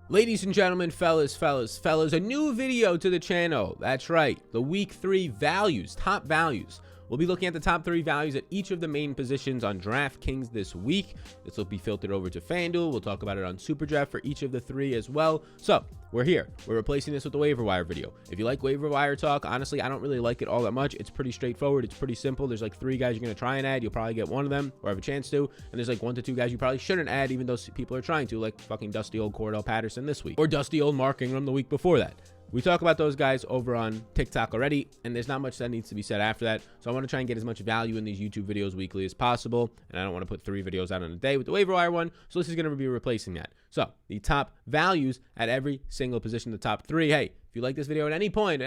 Ladies and gentlemen, fellas, a new video to the channel. That's right, the week 3 values, top values. We'll be looking at the top 3 values at each of the main positions on Draftkings this week. This will be filtered over to FanDuel. We'll talk about it on SuperDraft for each of the 3 as well. So we're here. We're replacing this with the waiver wire video. If you like waiver wire talk, honestly, I don't really like it all that much. It's pretty straightforward. It's pretty simple. There's like 3 guys you're going to try and add. You'll probably get one of them or have a chance to. And there's like 1 to 2 guys you probably shouldn't add, even though people are trying to, like fucking dusty old Cordell Patterson this week or dusty old Mark Ingram the week before that. We talk about those guys over on TikTok already, and there's not much that needs to be said after that. So I want to try and get as much value in these YouTube videos weekly as possible, and I don't want to put 3 videos out in a day with the waiver wire one, so this is going to be replacing that. So the top values at every single position, the top 3. Hey, if you like this video at any point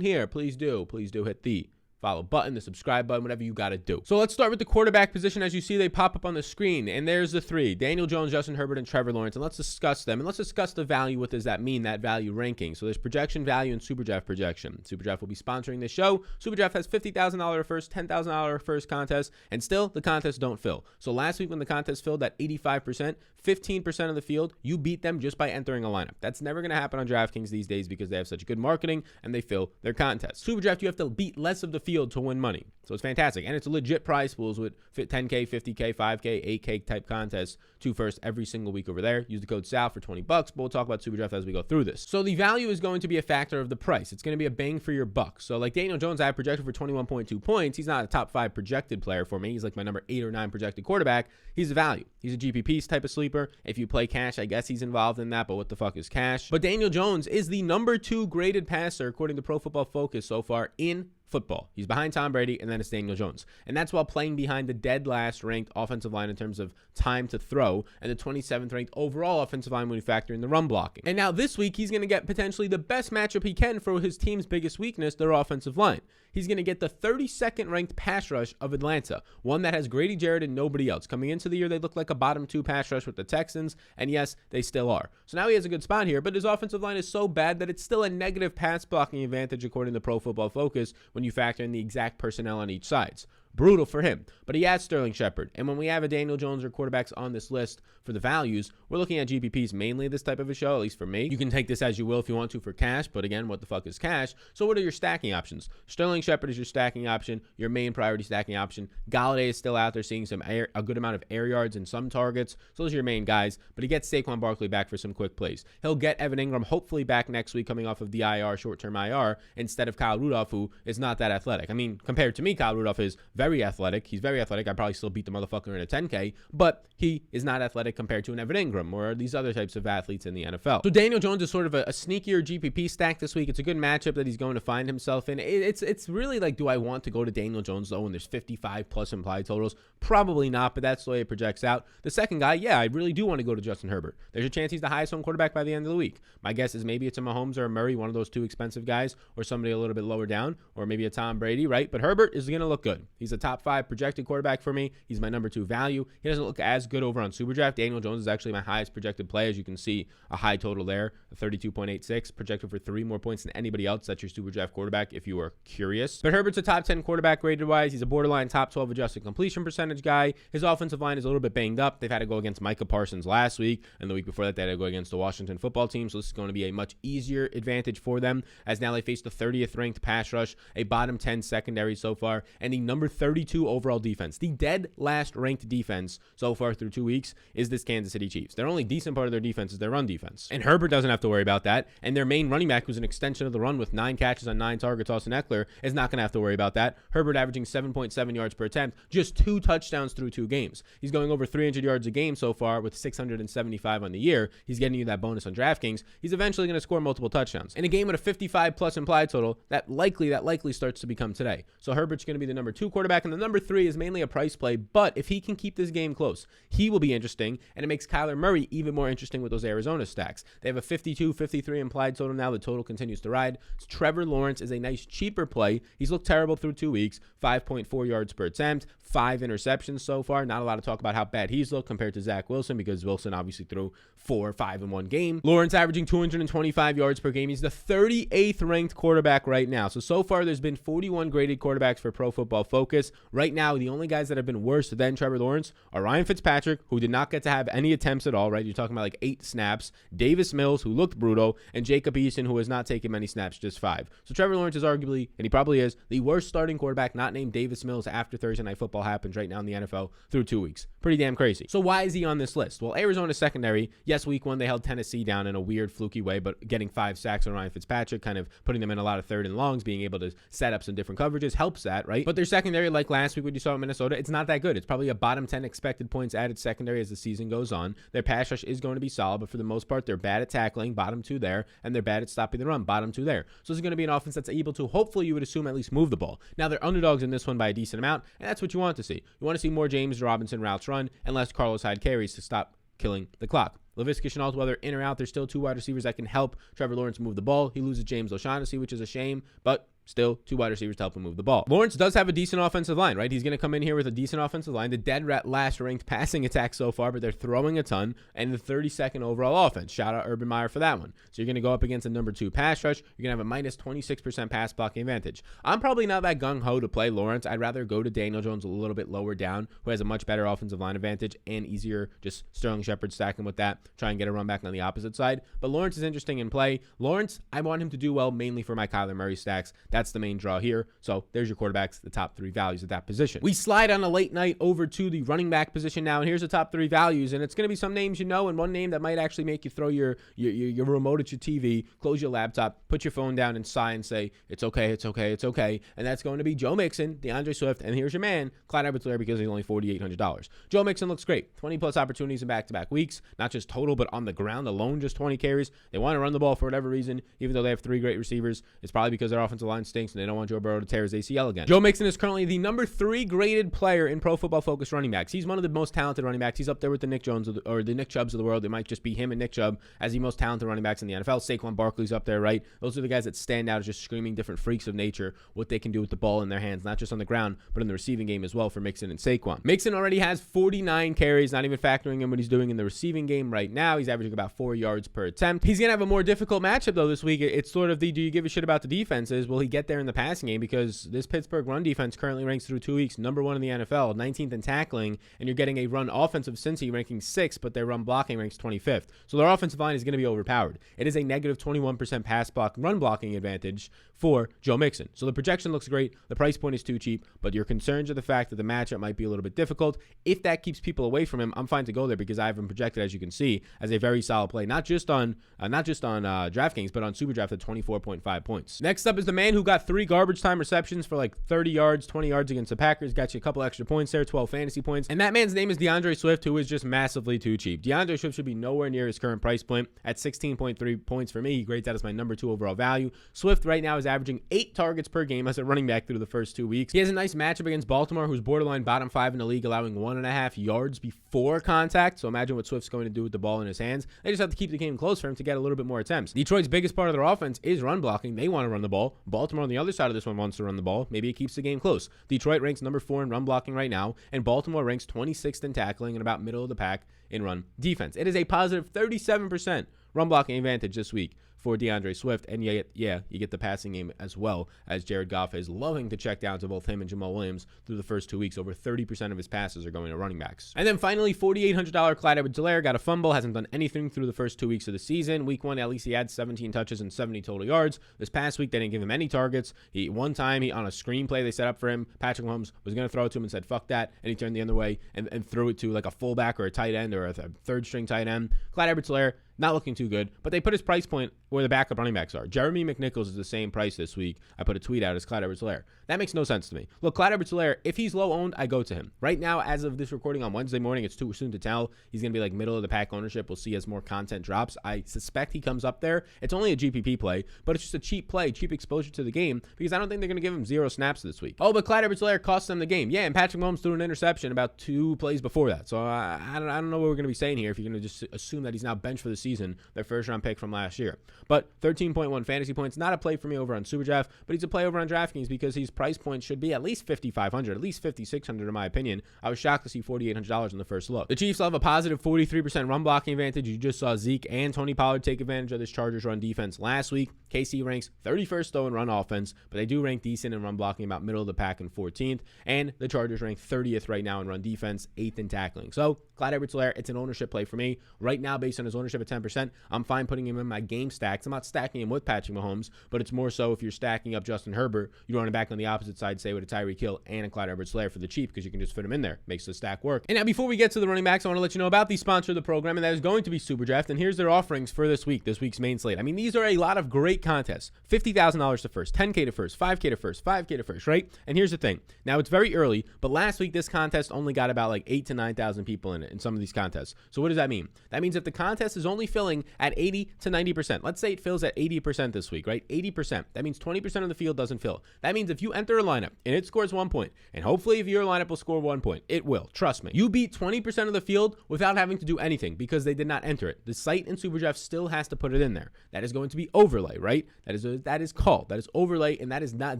here, please do hit the follow button, the subscribe button, whatever you got to do. So let's start with the quarterback position. As you see, they pop up on the screen, and there's the 3: Daniel Jones, Justin Herbert, and Trevor Lawrence. And let's discuss them, and let's discuss the value. What does that mean, that value ranking? So there's projection value and SuperDraft projection. SuperDraft will be sponsoring this show. SuperDraft has $50,000 first, $10,000 first contest, and still the contests don't fill. So last week when the contest filled at 85%, 15% of the field, you beat them just by entering a lineup. That's never going to happen on DraftKings these days because they have such good marketing and they fill their contests. SuperDraft, you have to beat less of the field to win money. So it's fantastic. And it's a legit prize pools with 10K, 50K, 5K, 8K type contests, 2 first every single week over there. Use the code SAL for $20, but we'll talk about SuperDraft as we go through this. So the value is going to be a factor of the price. It's going to be a bang for your buck. So like Daniel Jones, I have projected for 21.2 points. He's not a top 5 projected player for me. He's like my number 8 or 9 projected quarterback. He's a value. He's a GPP type of sleeper. If you play cash, I guess he's involved in that, but what the fuck is cash? But Daniel Jones is the number 2 graded passer according to Pro Football Focus so far in football. He's behind Tom Brady, and then it's Daniel Jones. And that's while playing behind the dead last ranked offensive line in terms of time to throw, and the 27th ranked overall offensive line when you factor in the run blocking. And now this week, he's going to get potentially the best matchup he can for his team's biggest weakness, their offensive line. He's going to get the 32nd ranked pass rush of Atlanta, one that has Grady Jarrett and nobody else. Coming into the year, they looked like a bottom 2 pass rush with the Texans, and yes, they still are. So now he has a good spot here, but his offensive line is so bad that it's still a negative pass blocking advantage according to Pro Football Focus when you factor in the exact personnel on each side. Brutal for him, but he has Sterling Shepard. And when we have a Daniel Jones or quarterbacks on this list for the values, we're looking at GPPs mainly this type of a show, at least for me. You can take this as you will if you want to for cash, but again, what the fuck is cash? So what are your stacking options? Sterling Shepard is your stacking option, your main priority stacking option. Galladay is still out there seeing a good amount of air yards and some targets. So those are your main guys, but he gets Saquon Barkley back for some quick plays. He'll get Evan Ingram hopefully back next week coming off of the IR, short-term IR, instead of Kyle Rudolph, who is not that athletic. I mean, compared to me, Kyle Rudolph is very athletic. He's very athletic. I'd probably still beat the motherfucker in a 10K, but he is not athletic compared to an Evan Ingram or these other types of athletes in the NFL. So Daniel Jones is sort of a sneakier GPP stack this week. It's a good matchup that he's going to find himself in. It's really like, do I want to go to Daniel Jones though when there's 55 plus implied totals? Probably not, but that's the way it projects out. The second guy, yeah, I really do want to go to Justin Herbert. There's a chance he's the highest owned quarterback by the end of the week. My guess is maybe it's a Mahomes or a Murray, one of those 2 expensive guys, or somebody a little bit lower down, or maybe a Tom Brady, right? But Herbert is going to look good. He's a top 5 projected quarterback for me. He's my number 2 value. He doesn't look as good over on SuperDraft. Daniel Jones is actually my highest projected play. As you can see, a high total there, a 32.86, projected for 3 more points than anybody else. That's your SuperDraft quarterback if you are curious. But Herbert's a top 10 quarterback rated wise. He's a borderline top 12 adjusted completion percentage guy. His offensive line is a little bit banged up. They've had to go against Micah Parsons last week, and the week before that they had to go against the Washington football team. So this is going to be a much easier advantage for them, as now they face the 30th ranked pass rush, a bottom 10 secondary so far, and the number 32 overall defense. The dead last ranked defense so far through 2 weeks is this Kansas City Chiefs. Their only decent part of their defense is their run defense. And Herbert doesn't have to worry about that. And their main running back, who's an extension of the run with 9 catches on 9 targets, Austin Eckler, is not going to have to worry about that. Herbert averaging 7.7 yards per attempt, just 2 touchdowns through 2 games. He's going over 300 yards a game so far with 675 on the year. He's getting you that bonus on DraftKings. He's eventually going to score multiple touchdowns. In a game with a 55 plus implied total, that likely starts to become today. So Herbert's going to be the number 2 quarterback, and the number 3 is mainly a price play, but if he can keep this game close, he will be interesting, and it makes Kyler Murray even more interesting with those Arizona stacks. They have a 52, 53 implied total now. The total continues to ride. Trevor Lawrence is a nice cheaper play. He's looked terrible through 2 weeks, 5.4 yards per attempt, 5 interceptions so far. Not a lot of talk about how bad he's looked compared to Zach Wilson, because Wilson obviously threw 4 or 5 in one game. Lawrence averaging 225 yards per game. He's the 38th ranked quarterback right now. So far there's been 41 graded quarterbacks for Pro Football Focus. focus. Right now, the only guys that have been worse than Trevor Lawrence are Ryan Fitzpatrick, who did not get to have any attempts at all, right? You're talking about like 8 snaps, Davis Mills, who looked brutal, and Jacob Eason, who has not taken many snaps, just 5. So Trevor Lawrence is arguably, and he probably is, the worst starting quarterback not named Davis Mills after Thursday Night Football happens right now in the NFL through 2 weeks. Pretty damn crazy. So why is he on this list? Well, Arizona's secondary, yes, week 1 they held Tennessee down in a weird fluky way, but getting 5 sacks on Ryan Fitzpatrick, kind of putting them in a lot of 3rd and longs, being able to set up some different coverages helps that, right? But their secondary, like last week when you saw in Minnesota, it's not that good. It's probably a bottom 10 expected points added secondary as the season goes on. Their pass rush is going to be solid, but for the most part, they're bad at tackling, bottom 2 there, and they're bad at stopping the run, bottom 2 there. So this is going to be an offense that's able to, hopefully you would assume, at least move the ball. Now they're underdogs in this one by a decent amount, and that's what you want to see. You want to see more James Robinson routes run and less Carlos Hyde carries to stop killing the clock. Laviska Shenault, whether in or out, there's still 2 wide receivers that can help Trevor Lawrence move the ball. He loses James O'Shaughnessy, which is a shame, but still 2 wide receivers to help him move the ball. Lawrence does have a decent offensive line, right? He's going to come in here with a decent offensive line. The dead last ranked passing attack so far, but they're throwing a ton, and the 32nd overall offense. Shout out Urban Meyer for that one. So you're going to go up against a number 2 pass rush. You're going to have a minus 26% pass blocking advantage. I'm probably not that gung-ho to play Lawrence. I'd rather go to Daniel Jones a little bit lower down, who has a much better offensive line advantage and easier just Sterling Shepard stacking with that, try and get a run back on the opposite side. But Lawrence is interesting in play. Lawrence, I want him to do well mainly for my Kyler Murray stacks. That's the main draw here. So there's your quarterbacks, the top 3 values at that position. We slide on a late night over to the running back position now, and here's the top 3 values, and it's going to be some names you know, and one name that might actually make you throw your remote at your TV, close your laptop, put your phone down, and sigh and say, it's okay, it's okay, it's okay, and that's going to be Joe Mixon, DeAndre Swift, and here's your man, Clyde Edwards-Helaire, because he's only $4,800. Joe Mixon looks great. 20-plus opportunities in back-to-back weeks, not just total, but on the ground alone, just 20 carries. They want to run the ball for whatever reason, even though they have 3 great receivers. It's probably because their offensive line stinks, and they don't want Joe Burrow to tear his ACL again. Joe Mixon is currently the number 3 graded player in Pro Football Focus running backs. He's one of the most talented running backs. He's up there with the Nick Jones or the Nick Chubbs of the world. It might just be him and Nick Chubb as the most talented running backs in the NFL. Saquon Barkley's up there, right? Those are the guys that stand out as just screaming different freaks of nature, what they can do with the ball in their hands, not just on the ground, but in the receiving game as well for Mixon and Saquon. Mixon already has 49 carries, not even factoring in what he's doing in the receiving game right now. He's averaging about 4 yards per attempt. He's going to have a more difficult matchup, though, this week. It's sort of the do you give a shit about the defenses? Will he get there in the passing game? Because this Pittsburgh run defense currently ranks through 2 weeks number 1 in the NFL, 19th in tackling, and you're getting a run offensive Cincy ranking 6th, but their run blocking ranks 25th. So their offensive line is going to be overpowered. It is a negative 21% pass block run blocking advantage for Joe Mixon. So the projection looks great. The price point is too cheap, but your concerns are the fact that the matchup might be a little bit difficult. If that keeps people away from him, I'm fine to go there because I have him projected, as you can see, as a very solid play, not just on Draftkings, but on SuperDraft at 24.5 points. Next up is the man who got 3 garbage time receptions for like 30 yards, 20 yards against the Packers. Got you a couple extra points there, 12 fantasy points. And that man's name is DeAndre Swift, who is just massively too cheap. DeAndre Swift should be nowhere near his current price point. At 16.3 points for me, he grades out as my number 2 overall value. Swift right now is averaging 8 targets per game as a running back through the first 2 weeks. He has a nice matchup against Baltimore, who's borderline bottom 5 in the league, allowing 1.5 yards before contact. So imagine what Swift's going to do with the ball in his hands. They just have to keep the game close for him to get a little bit more attempts. Detroit's biggest part of their offense is run blocking. They want to run the ball. Baltimore on the other side of this one wants to run the ball. Maybe it keeps the game close. Detroit ranks number 4 in run blocking right now, and Baltimore ranks 26th in tackling and about middle of the pack in run defense. It is a positive 37% run blocking advantage this week for DeAndre Swift, and you get the passing game as well, as Jared Goff is loving to check down to both him and Jamal Williams through the first 2 weeks. Over 30% of his passes are going to running backs. And then finally, $4,800 Clyde Edwards-Helaire got a fumble, hasn't done anything through the first 2 weeks of the season. Week 1, at least he had 17 touches and 70 total yards. This past week, they didn't give him any targets. One time, on a screenplay they set up for him, Patrick Mahomes was going to throw it to him and said, fuck that, and he turned the other way and threw it to like a fullback or a tight end or a third-string tight end. Clyde Edwards-Helaire, not looking too good, but they put his price point where the backup running backs are. Jeremy McNichols is the same price this week. I put a tweet out as Clyde Edwards-Helaire. That makes no sense to me. Look, Clyde Edwards-Helaire, if he's low owned, I go to him. Right now, as of this recording on Wednesday morning, it's too soon to tell. He's going to be like middle of the pack ownership. We'll see as more content drops. I suspect he comes up there. It's only a GPP play, but it's just a cheap play, cheap exposure to the game, because I don't think they're going to give him 0 snaps this week. Oh, but Clyde Edwards-Helaire cost them the game. Yeah, and Patrick Mahomes threw an interception about 2 plays before that. So I don't know what we're going to be saying here if you're going to just assume that he's now benched for the season season, their first-round pick from last year. But 13.1 fantasy points, not a play for me over on SuperDraft, but he's a play over on Draftkings because his price point should be at least $5,500, at least $5,600 in my opinion. I was shocked to see $4,800 in the first look. The Chiefs will have a positive 43% run blocking advantage. You just saw Zeke and Tony Pollard take advantage of this Chargers run defense last week. KC ranks 31st though in run offense, but they do rank decent in run blocking, about middle of the pack and 14th. And the Chargers rank 30th right now in run defense, 8th in tackling. So Clyde Edwards-Helaire, it's an ownership play for me. Right now, based on his ownership at 10%, I'm fine putting him in my game stacks. I'm not stacking him with Patrick Mahomes, but it's more so if you're stacking up Justin Herbert, you run him back on the opposite side, say with a Tyreek Hill and a Clyde Edwards-Helaire for the cheap because you can just fit him in there. Makes the stack work. And now before we get to the running backs, I want to let you know about the sponsor of the program, and that is going to be SuperDraft. And here's their offerings for this week's main slate. I mean, these are a lot of great contests. $50,000 to first, $10K to first, $5K to first, $5K to first, right? And here's the thing. Now, it's very early, but last week, this contest only got about like 8,000 to 9,000 people in it in some of these contests. So what does that mean? That means if the contest is only filling at 80 to 90%, let's say it fills at 80% this week, right? 80%. That means 20% of the field doesn't fill. That means if you enter a lineup and it scores 1 point, and hopefully if your lineup will score 1 point, it will. Trust me. You beat 20% of the field without having to do anything because they did not enter it. The site in SuperDraft still has to put it in there. That is going to be overlay, right? That is overlay, and that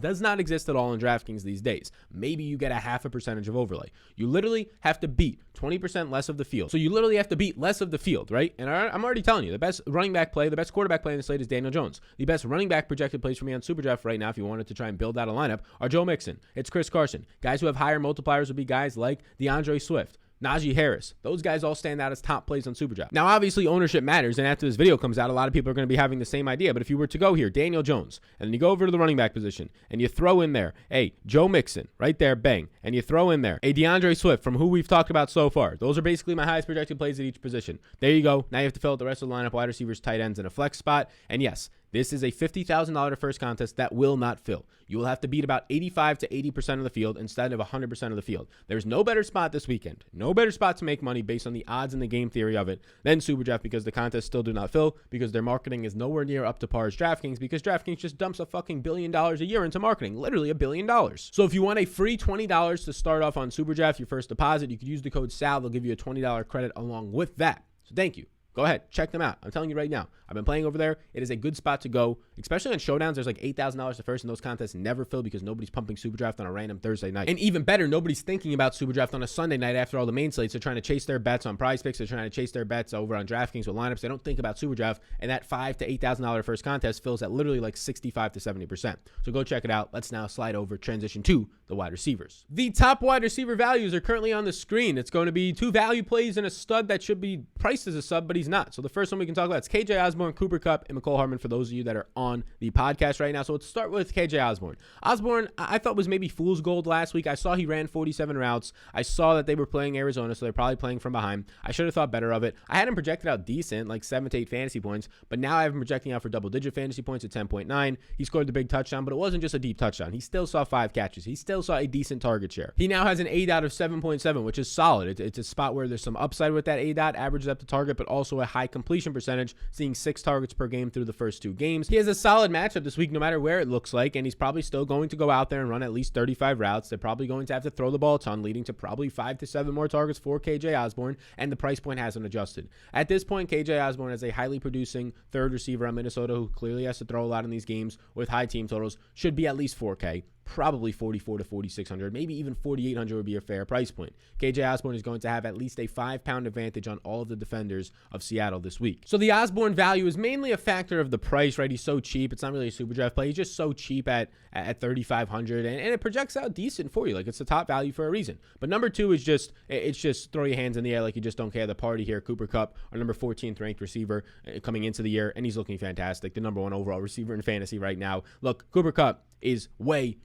does not exist at all in DraftKings these days. Maybe you get a 0.5% of overlay. You literally have to beat 20% less of the field. So you literally have to beat less of the field, right? And I'm already telling you, the best running back play, the best quarterback play in the slate is Daniel Jones. The best running back projected plays for me on SuperDraft right now, if you wanted to try and build out a lineup, are Joe Mixon. It's Chris Carson. Guys who have higher multipliers would be guys like DeAndre Swift, Najee Harris. Those guys all stand out as top plays on SuperDraft. Now, obviously, ownership matters, and after this video comes out, a lot of people are going to be having the same idea. But if you were to go here, Daniel Jones, and then you go over to the running back position, and you throw in there, hey, Joe Mixon, right there, bang, and you throw in there a DeAndre Swift from who we've talked about so far. Those are basically my highest projected plays at each position. There you go. Now you have to fill out the rest of the lineup, wide receivers, tight ends, and a flex spot. And yes, this is a $50,000 to first contest that will not fill. You will have to beat about 85 to 80% of the field instead of 100% of the field. There's no better spot this weekend. No better spot to make money based on the odds and the game theory of it than SuperDraft because the contests still do not fill because their marketing is nowhere near up to par as DraftKings because DraftKings just dumps a fucking $1 billion a year into marketing. Literally $1 billion. So if you want a free $20 to start off on SuperDraft, your first deposit, you could use the code SAL. They'll give you a $20 credit along with that. So thank you. Go ahead, check them out. I'm telling you right now. I've been playing over there. It is a good spot to go, especially on showdowns. There's like $8,000 to first, and those contests never fill because nobody's pumping SuperDraft on a random Thursday night. And even better, nobody's thinking about SuperDraft on a Sunday night after all the main slates. They're trying to chase their bets on Prize Picks. They're trying to chase their bets over on DraftKings with lineups. They don't think about SuperDraft, and that $5,000 to $8,000 first contest fills at literally like 65 to 70%. So go check it out. Let's now slide over, transition to the wide receivers. The top wide receiver values are currently on the screen. It's going to be 2 value plays and a stud that should be priced as a sub, but he's not. So the first one we can talk about is KJ Osborne, Cooper Kupp, and McCole Hardman for those of you that are on the podcast right now. So let's start with KJ Osborne. Osborne, I thought was maybe fool's gold last week. I saw he ran 47 routes. I saw that they were playing Arizona, so they're probably playing from behind. I should have thought better of it. I had him projected out decent, like 7 to 8 fantasy points, but now I have him projecting out for double-digit fantasy points at 10.9. He scored the big touchdown, but it wasn't just a deep touchdown. He still saw 5 catches. He still saw a decent target share. He now has an ADOT of 7.7, which is solid. It's a spot where there's some upside with that ADOT, averages up to target, but also a high completion percentage, seeing 6 targets per game through the first 2 games. He has a solid matchup this week, no matter where it looks like, and he's probably still going to go out there and run at least 35 routes. They're probably going to have to throw the ball a ton, leading to probably 5 to 7 more targets for KJ Osborne, and the price point hasn't adjusted. At this point, KJ Osborne is a highly producing third receiver on Minnesota who clearly has to throw a lot in these games with high team totals, should be at least 4K. Probably 4,400 to 4,600, maybe even 4,800 would be a fair price point. KJ Osborne is going to have at least a 5-pound advantage on all of the defenders of Seattle this week. So the Osborne value is mainly a factor of the price, right? He's so cheap. It's not really a super draft play. He's just so cheap at 3,500, and it projects out decent for you. Like, it's the top value for a reason. But number 2 is just, it's just throw your hands in the air like you just don't care. The party here, Cooper Kupp, our number 14th ranked receiver coming into the year, and he's looking fantastic. The number 1 overall receiver in fantasy right now. Look, Cooper Kupp is way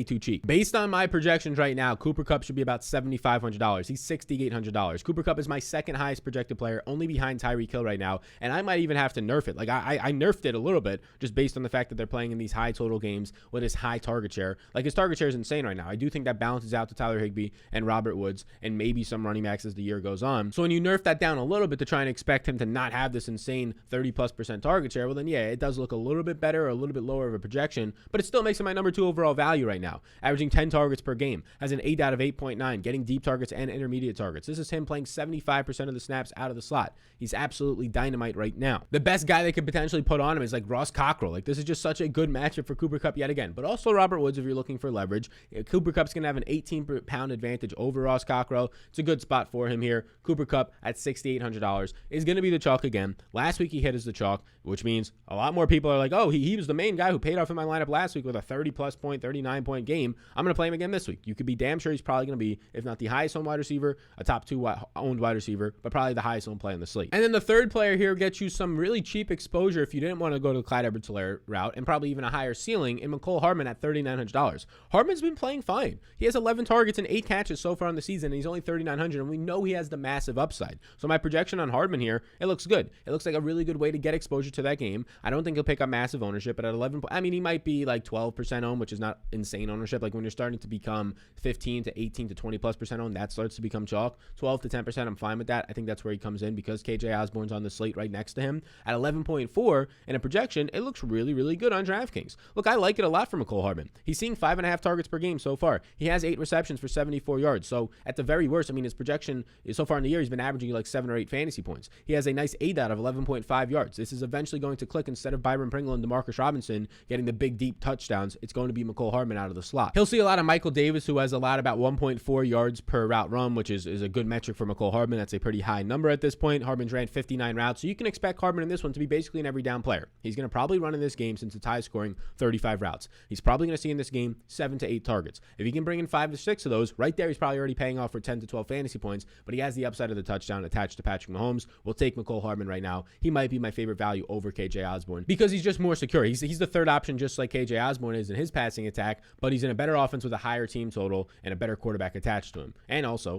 too cheap. Based on my projections right now, Cooper Kupp should be about $7,500. He's $6,800. Cooper Kupp is my second highest projected player, only behind Tyreek Hill right now, and I might even have to nerf it. Like, I nerfed it a little bit just based on the fact that they're playing in these high total games with his high target share. Like, his target share is insane right now. I do think that balances out to Tyler Higbee and Robert Woods and maybe some running backs as the year goes on. So when you nerf that down a little bit to try and expect him to not have this insane 30+% target share, well then yeah, it does look a little bit better or a little bit lower of a projection, but but it still makes him my number 2 overall value right now, averaging 10 targets per game, has an 8 out of 8.9, getting deep targets and intermediate targets. This is him playing 75% of the snaps out of the slot. He's absolutely dynamite right now. The best guy they could potentially put on him is like Ross Cockrell. Like, this is just such a good matchup for Cooper Kupp yet again, but also Robert Woods if you're looking for leverage. Cooper Kupp's going to have an 18-pound advantage over Ross Cockrell. It's a good spot for him here. Cooper Kupp at $6,800 is going to be the chalk again. Last week he hit as the chalk, which means a lot more people are like, oh, he was the main guy who paid off in my lineup last week with a 30-plus point, 39-point game. I'm going to play him again this week. You could be damn sure he's probably going to be, if not the highest owned wide receiver, a top 2 owned wide receiver, but probably the highest owned play on the slate. And then the third player here gets you some really cheap exposure if you didn't want to go to the Clyde Edwards-Helaire route, and probably even a higher ceiling in Mecole Hardman at $3,900. Hardman's been playing fine. He has 11 targets and 8 catches so far in the season, and he's only $3,900, and we know he has the massive upside. So my projection on Hardman here, it looks good. It looks like a really good way to get exposure to that game. I don't think he'll pick up massive ownership, but at 11, I mean, he might be like 12% owned, which is not insane ownership. Like when you're starting to become 15 to 18 to 20+% owned, that starts to become chalk. 12 to 10%, I'm fine with that. I think that's where he comes in because KJ Osborne's on the slate right next to him. At 11.4 in a projection, it looks really, really good on DraftKings. Look, I like it a lot for Mecole Hardman. He's seeing 5.5 targets per game so far. He has 8 receptions for 74 yards. So at the very worst, I mean, his projection is so far in the year, he's been averaging like 7 or 8 fantasy points. He has a nice 8 out of 11.5 yards. This is eventually going to click. Instead of Byron Pringle and Demarcus Robinson getting the big, deep touchdowns, it's going to be Mecole Hardman out of the slot. He'll see a lot of Michael Davis, who has a lot about 1.4 yards per route run, which is a good metric for Mecole Hardman. That's a pretty high number at this point. Hardman's ran 59 routes, so you can expect Hardman in this one to be basically an every down player. He's going to probably run in this game since it's high scoring 35 routes. He's probably going to see in this game 7 to 8 targets. If he can bring in 5 to 6 of those, right there, he's probably already paying off for 10 to 12 fantasy points, but he has the upside of the touchdown attached to Patrick Mahomes. We'll take Mecole Hardman right now. He might be my favorite value over KJ Osborne because he's just more secure. He's the third option, just like KJ Osborne is in his passing attack, but he's in a better offense with a higher team total and a better quarterback attached to him. And also,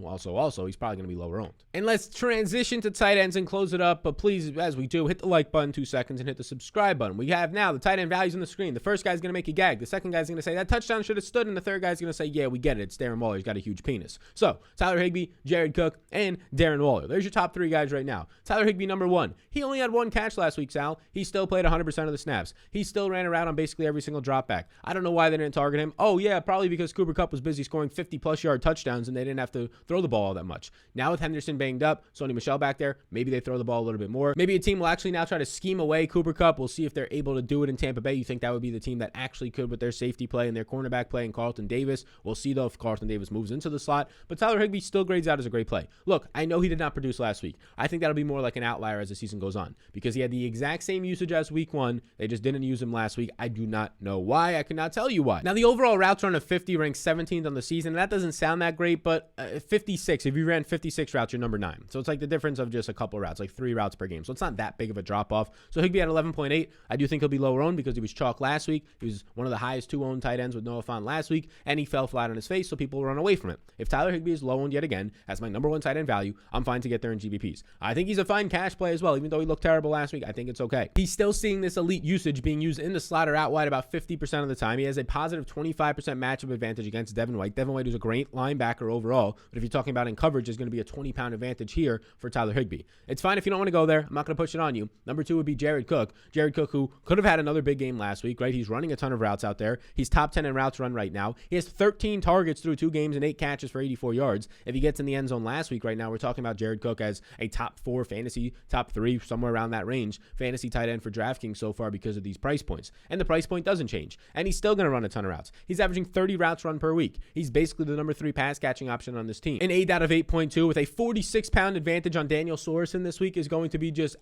he's probably going to be lower owned. And let's transition to tight ends and close it up. But please, as we do, hit the like button 2 seconds and hit the subscribe button. We have now the tight end values on the screen. The first guy's going to make you gag. The second guy's going to say that touchdown should have stood. And the third guy's going to say, yeah, we get it. It's Darren Waller. He's got a huge penis. So Tyler Higbee, Jared Cook, and Darren Waller. There's your top 3 guys right now. Tyler Higbee, number 1. He only had 1 catch last week, Sal. He still played 100% of the snaps. He still ran around on basically every single drop back. I don't know why they didn't target him. Oh, yeah, probably because Cooper Kupp was busy scoring 50-plus yard touchdowns and they didn't have to throw the ball all that much. Now with Henderson banged up, Sony Michel back there, maybe they throw the ball a little bit more. Maybe a team will actually now try to scheme away Cooper Kupp. We'll see if they're able to do it in Tampa Bay. You think that would be the team that actually could with their safety play and their cornerback play and Carlton Davis. We'll see, though, if Carlton Davis moves into the slot. But Tyler Higbee still grades out as a great play. Look, I know he did not produce last week. I think that'll be more like an outlier as the season goes on because he had the exact same usage as week 1. They just didn't use him last week. I do not know why. I could not tell you why. Now, the overall routes run of 50 ranks 17th on the season. And that doesn't sound that great, but 56, if you ran 56 routes, you're number 9. So it's like the difference of just a couple routes, like 3 routes per game. So it's not that big of a drop off. So Higbee at 11.8. I do think he'll be lower owned because he was chalk last week. He was one of the highest 2 owned tight ends with Noah Fant last week, and he fell flat on his face, so people run away from it. If Tyler Higbee is low owned yet again, as my number 1 tight end value, I'm fine to get there in GBPs. I think he's a fine cash play as well, even though he looked terrible last week. I think it's okay. He's still seeing this elite usage being used in the slot or out wide about 50% of the time. He has a positive 25% matchup advantage against Devin White. Devin White is a great linebacker overall, but if you're talking about in coverage, there's going to be a 20-pound advantage here for Tyler Higbee. It's fine if you don't want to go there. I'm not going to push it on you. Number 2 would be Jared Cook. Jared Cook, who could have had another big game last week, right? He's running a ton of routes out there. He's top 10 in routes run right now. He has 13 targets through 2 games and 8 catches for 84 yards. If he gets in the end zone last week, right now, we're talking about Jared Cook as a top 4 fantasy, top 3, somewhere around that range, fantasy tight end for DraftKings so far because of these price points. And the price point doesn't change. And he's still going to run a ton of routes. He's averaging 30 routes run per week. He's basically the number 3 pass catching option on this team. An 8 out of 8.2 with a 46-pound advantage on Daniel Sorensen this week is going to be just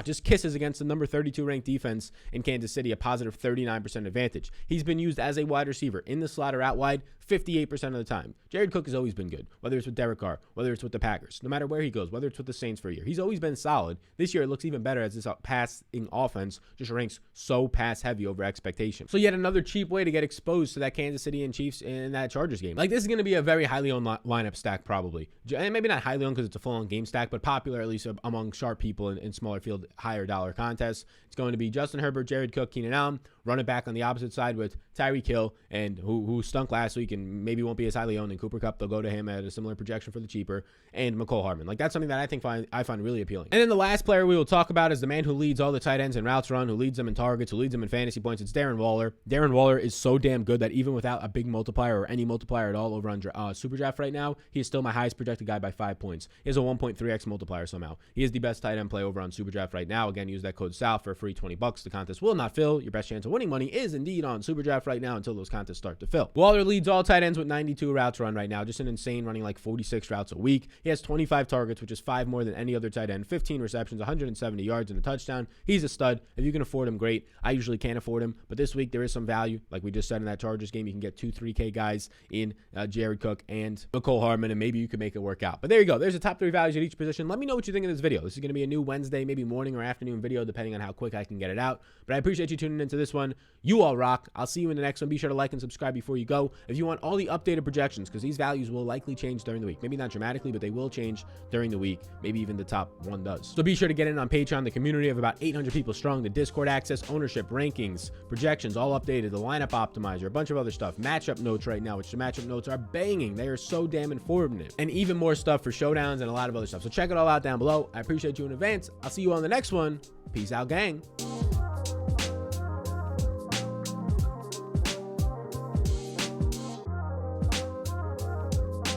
just kisses against the number 32 ranked defense in Kansas City, a positive 39% advantage. He's been used as a wide receiver in the slot or out wide 58% of the time. Jared Cook has always been good, whether it's with Derek Carr, whether it's with the Packers, no matter where he goes, whether it's with the Saints for a year. He's always been solid. This year it looks even better as this passing offense just ranks so pass heavy over expectation. So yet another cheap way to get exposed to that Kansas City and Chiefs in that Chargers game. Like, this is going to be a very highly owned lineup stack probably. And maybe not highly owned because it's a full-on game stack, but popular at least among sharp people in smaller field, higher dollar contests. It's going to be Justin Herbert, Jared Cook, Keenan Allen, run it back on the opposite side with Tyreek Hill, and who stunk last week and maybe won't be as highly owned in Cooper Kupp. They'll go to him at a similar projection for the cheaper, and Mecole Hardman. Like, that's something that I find really appealing. And then the last player we will talk about is the man who leads all the tight ends in routes run, who leads them in targets, who leads them in fantasy points. It's Darren Waller. Darren Waller is so damn good that even without a big multiplier or any multiplier at all over on SuperDraft right now, he is still my highest projected guy by 5 points. He has a 1.3x multiplier somehow. He is the best tight end play over on SuperDraft right now. Again, use that code SAL for a free $20. The contest will not fill. Your best chance of winning money is indeed on SuperDraft right now until those contests start to fill. Waller leads all tight ends with 92 routes run right now. Just an insane, running like 46 routes a week. He has 25 targets, which is 5 more than any other tight end, 15 receptions, 170 yards, and a touchdown. He's a stud. If you can afford him, great. I usually can't afford him, but this week there is some value. Like we just said in that Chargers game, you can get 2-3K guys in Jared Cook and McCole Hardman, and maybe you can make it work out. But there you go. There's the top 3 values at each position. Let me know what you think of this video. This is going to be a new Wednesday, maybe morning or afternoon video, depending on how quick I can get it out. But I appreciate you tuning into this one. You all rock. I'll see you in the next one. Be sure to like and subscribe before you go. If you want all the updated projections, because these values will likely change during the week. Maybe not dramatically, but they will change during the week. Maybe even the top one does. So be sure to get in on Patreon, the community of about 800 people strong, the Discord access, ownership, rankings, projections, all updated, the lineup optimizer, a bunch of other stuff, matchup notes right now, which the matchup notes are banging. They are so damn informative, and even more stuff for showdowns and a lot of other stuff. So check it all out down below. I appreciate you in advance. I'll see you on the next one. Peace out, gang.